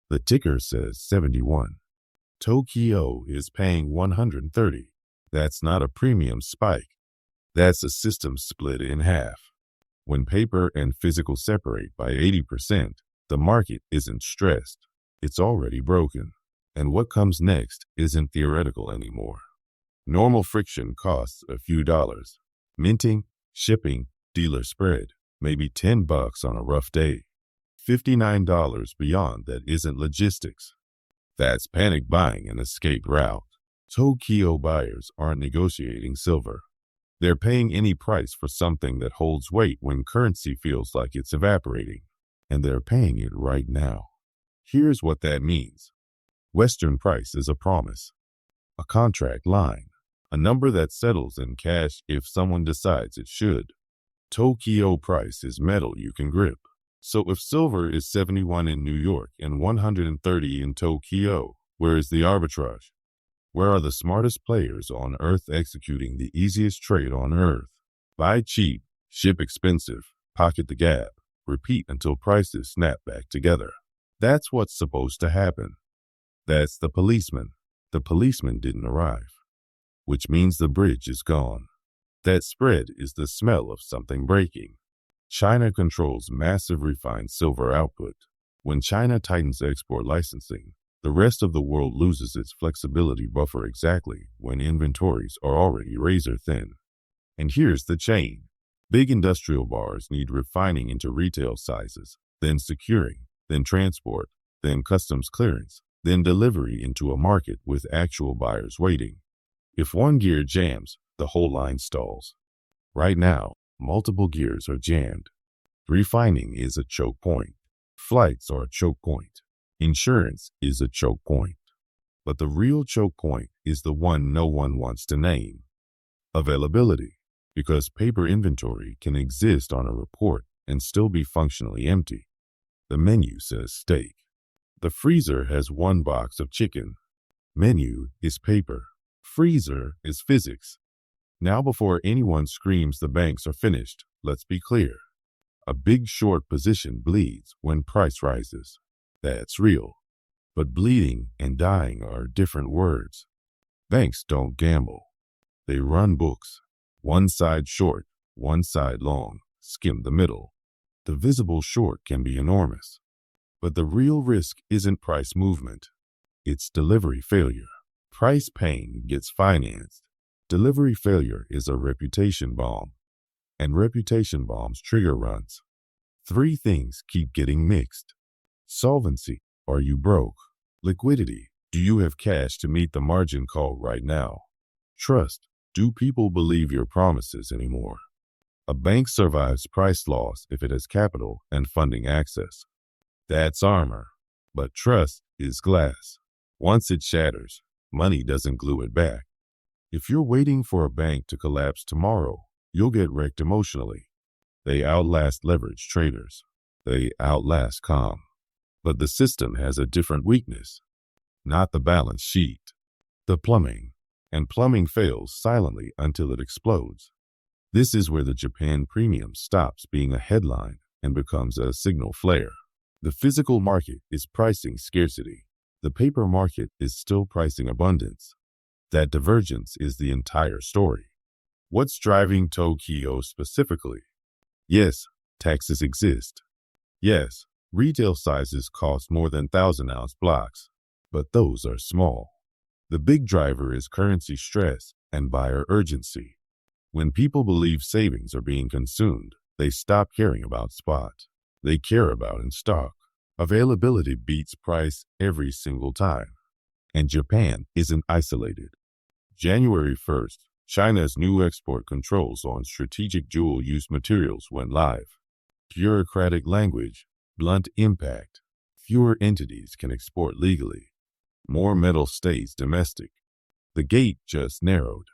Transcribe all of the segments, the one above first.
The ticker says 71. Tokyo is paying 130. That's not a premium spike. That's a system split in half. When paper and physical separate by 80%, the market isn't stressed. It's already broken. And what comes next isn't theoretical anymore. Normal friction costs a few dollars. Minting, shipping, dealer spread, maybe $10 on a rough day. $59 beyond that isn't logistics. That's panic buying an escape route. Tokyo buyers aren't negotiating silver. They're paying any price for something that holds weight when currency feels like it's evaporating. And they're paying it right now. Here's what that means. Western price is a promise. A contract line. A number that settles in cash if someone decides it should. Tokyo price is metal you can grip. So if silver is 71 in New York and 130 in Tokyo, where is the arbitrage? Where are the smartest players on Earth executing the easiest trade on Earth? Buy cheap, ship expensive, pocket the gap, repeat until prices snap back together. That's what's supposed to happen. That's the policeman. The policeman didn't arrive, which means the bridge is gone. That spread is the smell of something breaking. China controls massive refined silver output. When China tightens export licensing, the rest of the world loses its flexibility buffer exactly when inventories are already razor thin. And here's the chain. Big industrial bars need refining into retail sizes, then securing, then transport, then customs clearance, then delivery into a market with actual buyers waiting. If one gear jams, the whole line stalls. Right now, multiple gears are jammed. Refining is a choke point. Flights are a choke point. Insurance is a choke point. But the real choke point is the one no one wants to name. Availability. Because paper inventory can exist on a report and still be functionally empty. The menu says steak. The freezer has one box of chicken. Menu is paper. Freezer is physics. Now before anyone screams the banks are finished, let's be clear. A big short position bleeds when price rises. That's real. But bleeding and dying are different words. Banks don't gamble. They run books. One side short, one side long, skim the middle. The visible short can be enormous. But the real risk isn't price movement. It's delivery failure. Price pain gets financed. Delivery failure is a reputation bomb. And reputation bombs trigger runs. 3 things keep getting mixed. Solvency, are you broke? Liquidity, do you have cash to meet the margin call right now? Trust, do people believe your promises anymore? A bank survives price loss if it has capital and funding access. That's armor. But trust is glass. Once it shatters, money doesn't glue it back. If you're waiting for a bank to collapse tomorrow, you'll get wrecked emotionally. They outlast leverage traders. They outlast calm. But the system has a different weakness. Not the balance sheet. The plumbing. And plumbing fails silently until it explodes. This is where the Japan premium stops being a headline and becomes a signal flare. The physical market is pricing scarcity. The paper market is still pricing abundance. That divergence is the entire story. What's driving Tokyo specifically? Yes, taxes exist. Yes, retail sizes cost more than 1,000-ounce blocks, but those are small. The big driver is currency stress and buyer urgency. When people believe savings are being consumed, they stop caring about spot. They care about in stock. Availability beats price every single time. And Japan isn't isolated. January 1st, China's new export controls on strategic dual-use materials went live. Bureaucratic language, blunt impact. Fewer entities can export legally. More metal stays domestic. The gate just narrowed.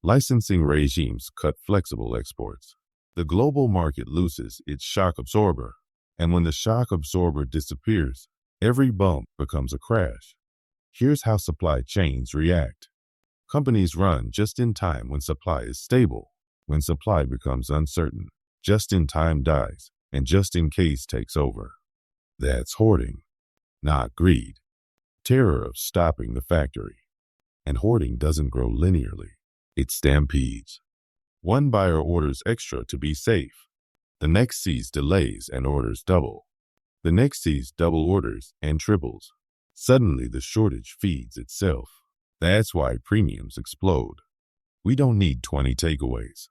Licensing regimes cut flexible exports. The global market loses its shock absorber. And when the shock absorber disappears, every bump becomes a crash. Here's how supply chains react. Companies run just in time when supply is stable. When supply becomes uncertain, just in time dies, and just in case takes over. That's hoarding. not greed. Terror of stopping the factory. And hoarding doesn't grow linearly. It stampedes. One buyer orders extra to be safe. The next sees delays and orders double. The next sees double orders and triples. Suddenly the shortage feeds itself. That's why premiums explode. We don't need 20 takeaways.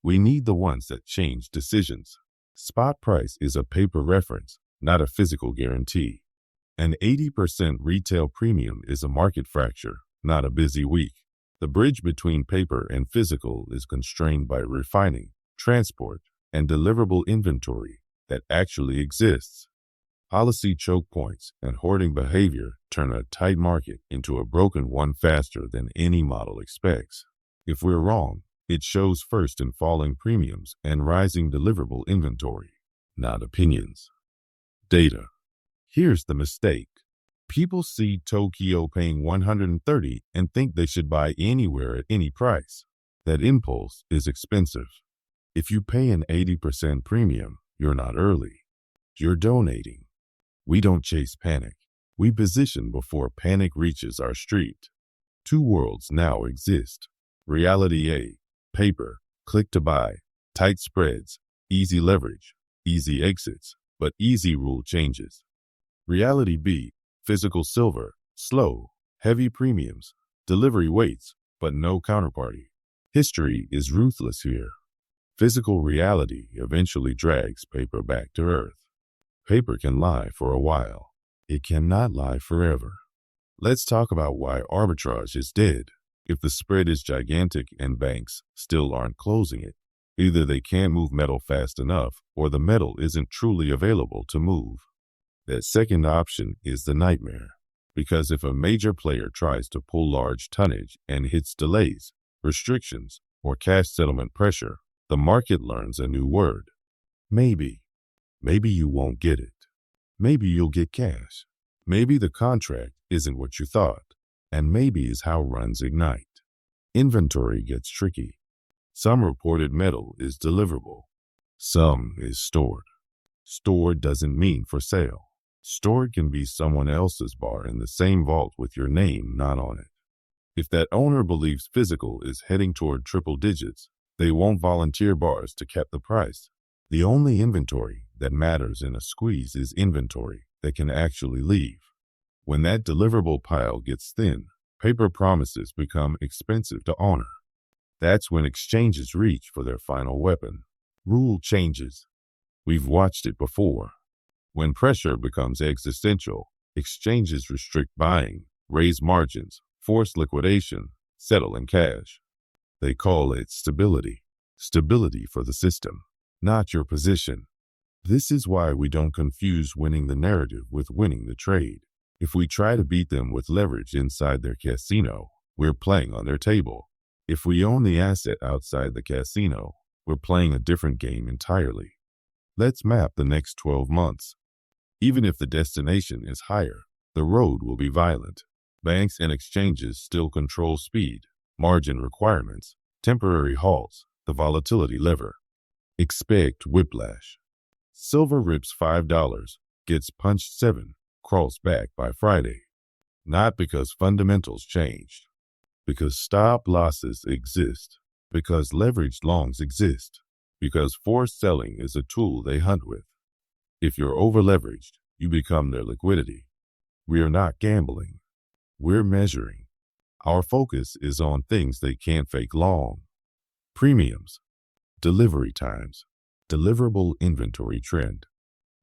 We need the ones that change decisions. Spot price is a paper reference, not a physical guarantee. An 80% retail premium is a market fracture, not a busy week. The bridge between paper and physical is constrained by refining, transport, and deliverable inventory that actually exists. Policy choke points and hoarding behavior turn a tight market into a broken one faster than any model expects. If we're wrong, it shows first in falling premiums and rising deliverable inventory, not opinions. Data. Here's the mistake. People see Tokyo paying 130 and think they should buy anywhere at any price. That impulse is expensive. If you pay an 80% premium, you're not early. You're donating. We don't chase panic. We position before panic reaches our street. Two worlds now exist. Reality A, paper, click to buy, tight spreads, easy leverage, easy exits, but easy rule changes. Reality B, physical silver, slow, heavy premiums, delivery waits, but no counterparty. History is ruthless here. Physical reality eventually drags paper back to earth. Paper can lie for a while. It cannot lie forever. Let's talk about why arbitrage is dead. If the spread is gigantic and banks still aren't closing it, either they can't move metal fast enough or the metal isn't truly available to move. That second option is the nightmare, because if a major player tries to pull large tonnage and hits delays, restrictions, or cash settlement pressure, the market learns a new word. Maybe. Maybe you won't get it. Maybe you'll get cash. Maybe the contract isn't what you thought. And maybe is how runs ignite. Inventory gets tricky. Some reported metal is deliverable. Some is stored. Stored doesn't mean for sale. Stored can be someone else's bar in the same vault with your name not on it. If that owner believes physical is heading toward triple digits, they won't volunteer bars to cap the price. The only inventory that matters in a squeeze is inventory that can actually leave. When that deliverable pile gets thin, paper promises become expensive to honor. That's when exchanges reach for their final weapon. Rule changes. We've watched it before. When pressure becomes existential, exchanges restrict buying, raise margins, force liquidation, settle in cash. They call it stability. Stability for the system, not your position. This is why we don't confuse winning the narrative with winning the trade. If we try to beat them with leverage inside their casino, we're playing on their table. If we own the asset outside the casino, we're playing a different game entirely. Let's map the next 12 months. Even if the destination is higher, the road will be violent. Banks and exchanges still control speed, margin requirements, temporary halts, the volatility lever. Expect whiplash. Silver rips $5, gets punched 7, crawls back by Friday. Not because fundamentals changed. Because stop losses exist. Because leveraged longs exist. Because forced selling is a tool they hunt with. If you're over-leveraged, you become their liquidity. We are not gambling. We're measuring. Our focus is on things they can't fake long. Premiums, delivery times, deliverable inventory trend.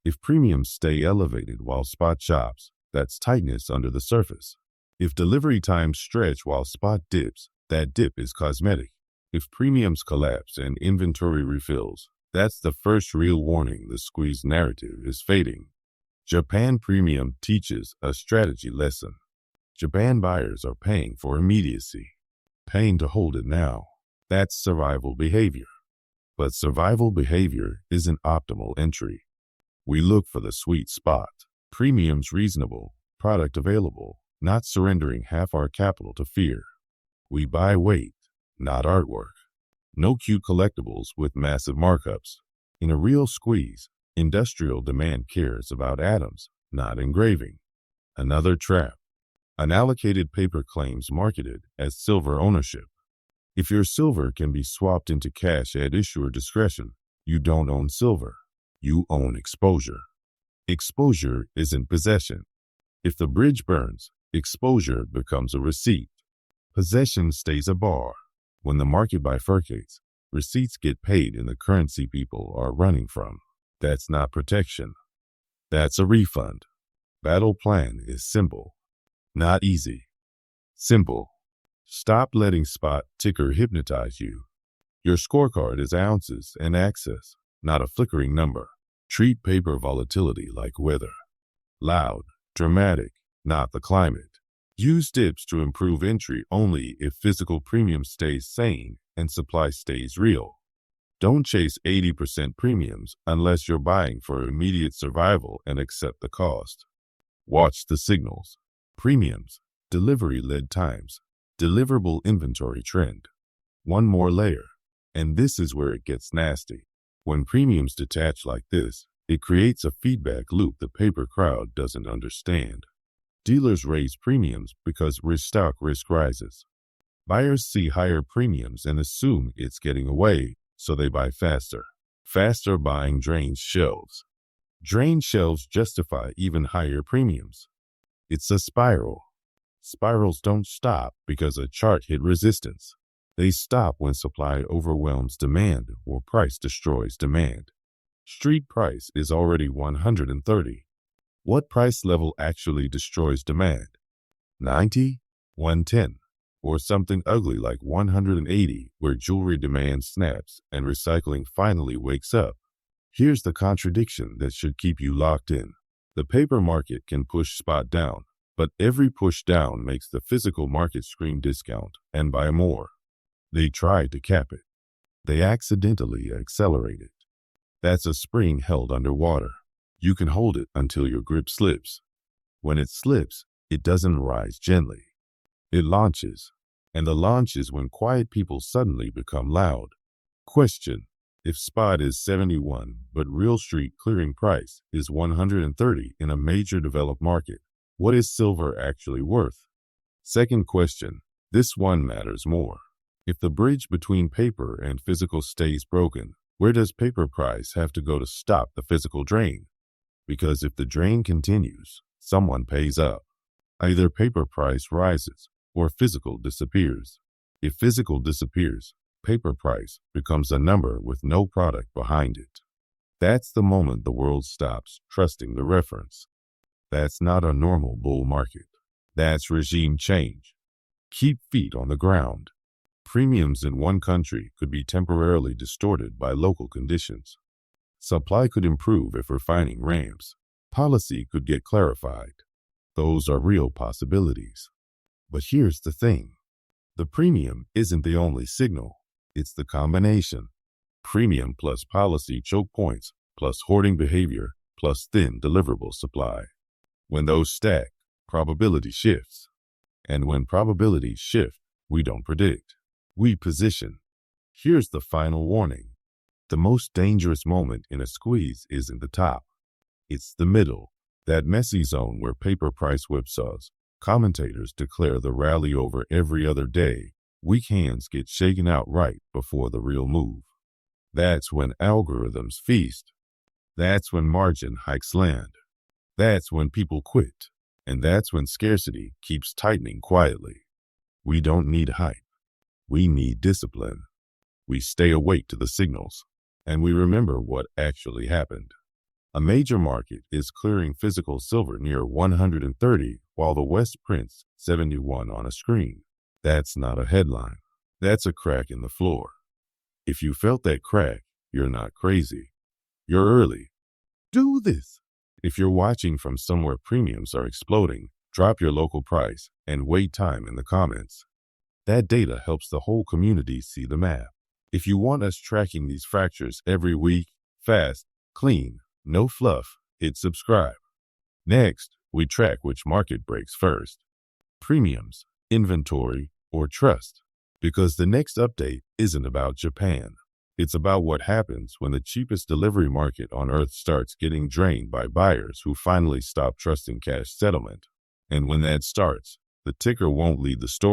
If premiums stay elevated while spot chops, that's tightness under the surface. If delivery times stretch while spot dips, that dip is cosmetic. If premiums collapse and inventory refills, that's the first real warning the squeeze narrative is fading. Japan premium teaches a strategy lesson. Japan buyers are paying for immediacy, paying to hold it now. That's survival behavior. But survival behavior isn't optimal entry. We look for the sweet spot. Premiums reasonable, product available, not surrendering half our capital to fear. We buy weight, not artwork. No cute collectibles with massive markups. In a real squeeze, industrial demand cares about atoms, not engraving. Another trap. Unallocated paper claims marketed as silver ownership. If your silver can be swapped into cash at issuer discretion, you don't own silver. You own exposure. Exposure isn't possession. If the bridge burns, exposure becomes a receipt. Possession stays a bar. When the market bifurcates, receipts get paid in the currency people are running from. That's not protection. That's a refund. Battle plan is simple. Not easy. Simple. Stop letting spot ticker hypnotize you. Your scorecard is ounces and access, not a flickering number. Treat paper volatility like weather. Loud, dramatic, not the climate. Use dips to improve entry only if physical premium stays sane and supply stays real. Don't chase 80% premiums unless you're buying for immediate survival and accept the cost. Watch the signals. Premiums, delivery lead times, deliverable inventory trend. One more layer, and this is where it gets nasty. When premiums detach like this, it creates a feedback loop the paper crowd doesn't understand. Dealers raise premiums because restock risk rises. Buyers see higher premiums and assume it's getting away, so they buy faster. Faster buying drains shelves. Drained shelves justify even higher premiums. It's a spiral. Spirals don't stop because a chart hit resistance. They stop when supply overwhelms demand or price destroys demand. Street price is already 130. What price level actually destroys demand? 90? 110? Or something ugly like 180 where jewelry demand snaps and recycling finally wakes up? Here's the contradiction that should keep you locked in. The paper market can push spot down, but every push down makes the physical market scream discount and buy more. They tried to cap it. They accidentally accelerate it. That's a spring held underwater. You can hold it until your grip slips. When it slips, it doesn't rise gently. It launches, and the launch is when quiet people suddenly become loud. Question: if spot is 71, but real street clearing price is 130 in a major developed market, what is silver actually worth? Second question: this one matters more. If the bridge between paper and physical stays broken, where does paper price have to go to stop the physical drain? Because if the drain continues, someone pays up. Either paper price rises or physical disappears. If physical disappears, paper price becomes a number with no product behind it. That's the moment the world stops trusting the reference. That's not a normal bull market. That's regime change. Keep feet on the ground. Premiums in one country could be temporarily distorted by local conditions. Supply could improve if refining ramps. Policy could get clarified. Those are real possibilities. But here's the thing. The premium isn't the only signal. It's the combination. Premium plus policy choke points, plus hoarding behavior, plus thin deliverable supply. When those stack, probability shifts. And when probabilities shift, we don't predict. We position. Here's the final warning. The most dangerous moment in a squeeze isn't the top. It's the middle, that messy zone where paper price whipsaws. Commentators declare the rally over every other day. Weak hands get shaken out right before the real move. That's when algorithms feast. That's when margin hikes land. That's when people quit. And that's when scarcity keeps tightening quietly. We don't need hype. We need discipline. We stay awake to the signals, and we remember what actually happened. A major market is clearing physical silver near 130 while the West prints 71 on a screen. That's not a headline. That's a crack in the floor. If you felt that crack, you're not crazy. You're early. Do this. If you're watching from somewhere premiums are exploding, drop your local price and wait time in the comments. That data helps the whole community see the map. If you want us tracking these fractures every week, fast, clean, no fluff, hit subscribe. Next, we track which market breaks first. Premiums, inventory, or trust. Because the next update isn't about Japan. It's about what happens when the cheapest delivery market on earth starts getting drained by buyers who finally stop trusting cash settlement. And when that starts, the ticker won't lead the story.